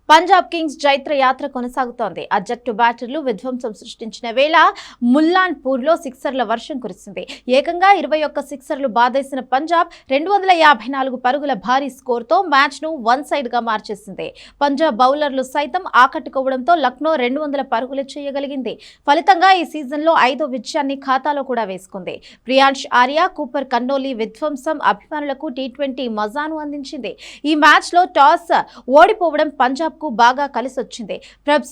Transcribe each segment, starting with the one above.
Punjab Kings జైత్ర యాత్ర కొనసాగుతోంది. ఆ జట్టు బ్యాటర్లు విధ్వంసం సృష్టించిన వేళ ముల్లాన్పూర్లో సిక్సర్ల వర్షం కురిసింది. ఏకంగా 21 సిక్సర్లు బాదేసిన పంజాబ్ 254 పరుగుల భారీ స్కోర్తో మ్యాచ్ను వన్ సైడ్గా మార్చేసింది. పంజాబ్ బౌలర్లు సైతం ఆకట్టుకోవడంతో లక్నో 200 పరుగులు చేయగలిగింది. ఫలితంగా ఈ సీజన్లో 5వ విజయాన్ని ఖాతాలో కూడా వేసుకుంది. ప్రియాంష్ ఆర్యా, కూపర్ కన్నోలీ విధ్వంసం అభిమానులకు టీ20 మజాను అందించింది. ఈ మ్యాచ్లో టాస్ ఓడిపోవడం పంజాబ్ కు బాగా కలిసొచ్చింది.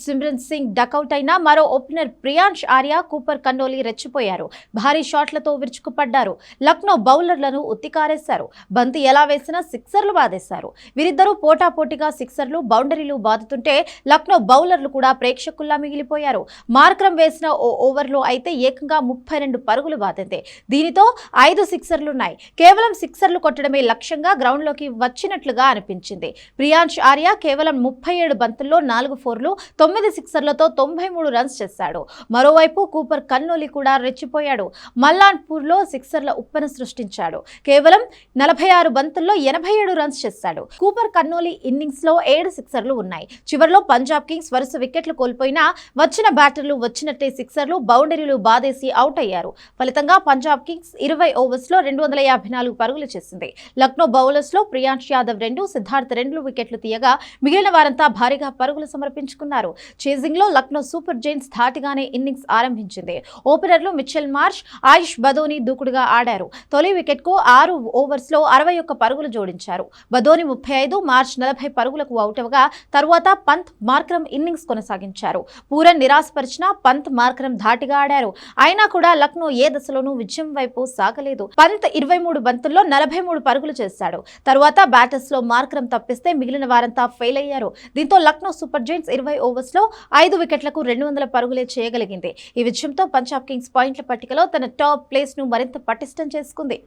సిమ్రన్ సింగ్ డకౌట్ అయినా మరో ఓపెనర్ ప్రియాంష్ ఆర్యా, కూపర్ కన్నోలీ రెచ్చిపోయారు. భారీ షాట్లతో విరుచుకుపడ్డారు. లక్నో బౌలర్లను ఉత్తికారేశారు. బంతి ఎలా వేసినా సిక్సర్లు బాదేశారు. వీరిద్దరూ పోటాపోటీగా సిక్సర్లు, బౌండరీలు బాదుతుంటే లక్నో బౌలర్లు కూడా ప్రేక్షకుల్లా మిగిలిపోయారు. మార్క్రమ్ వేసిన ఓ ఓవర్లో అయితే ఏకంగా 32 పరుగులు బాధింది. దీనితో 5 సిక్సర్లున్నాయి. కేవలం సిక్సర్లు కొట్టడమే లక్ష్యంగా గ్రౌండ్లోకి వచ్చినట్లుగా అనిపించింది. ప్రియాంష్ ఆర్యా కేవలం 37 బంతుల్లో 4 ఫోర్లు, 9 సిక్సర్లతో 93 రన్స్ చేశాడు. మరోవైపు కూపర్ కన్నోలీ కూడా రెచ్చిపోయాడు. మల్లాన్పూర్లో సిక్సర్ల ఉప్పెన సృష్టించాడు. కేవలం 46 బంతుల్లో 87 రన్స్ చేశాడు. కూపర్ కన్నోలీ ఇన్నింగ్స్ లో 7 సిక్సర్లు ఉన్నాయి. చివర్లో పంజాబ్ కింగ్స్ వరుస వికెట్లు కోల్పోయినా వచ్చిన బ్యాటర్లు వచ్చినట్టే సిక్సర్లు, బౌండరీలు బాదేసి అవుట్ అయ్యారు. ఫలితంగా పంజాబ్ కింగ్స్ 20 ఓవర్స్ లో 254 పరుగులు చేసింది. లక్నో బౌలర్స్ లో ప్రియాంష్ యాదవ్ 2, సిద్ధార్థ్ 2 వికెట్లు తీయగా మిగిలిన వారంతా భారీగా పరుగులు సమర్పించుకున్నారు. చేజింగ్ లో లక్నో సూపర్ జైంట్స్ ధాటిగానే ఇన్నింగ్స్ ఆరంభించింది. ఓపెనర్లు మిచెల్ మార్ష్, ఆయుష్ బదోని దూకుడుగా ఆడారు. తొలి వికెట్ కు 6 ఓవర్స్ లో 61 పరుగులు జోడించారు. బదోని 35, మార్ష్ 40 పరుగులకు అవుట్ అవగా తరువాత పంత్, మార్క్రమ్ ఇన్నింగ్స్ కొనసాగించారు. పూరన్ నిరాశపరిచిన పంత్, మార్క్రమ్ ధాటిగా ఆడారు. అయినా కూడా లక్నో ఏ దశలోనూ విజయం వైపు సాగలేదు. పంత్ 23 బంతుల్లో 43 పరుగులు చేశాడు. తరువాత బ్యాటర్స్ లో మార్క్రమ్ తప్పిస్తే మిగిలిన వారంతా ఫెయిల్ అయ్యారు. దీంతో లక్నో సూపర్ జైంట్స్ 20 ఓవర్స్ లో 5 వికెట్లకు 200 పరుగులే చేయగలిగింది. ఈ విజయంతో పంజాబ్ కింగ్స్ పాయింట్ల పట్టికలో తన టాప్ ప్లేస్ ను మరింత పటిష్టం చేసుకుంది.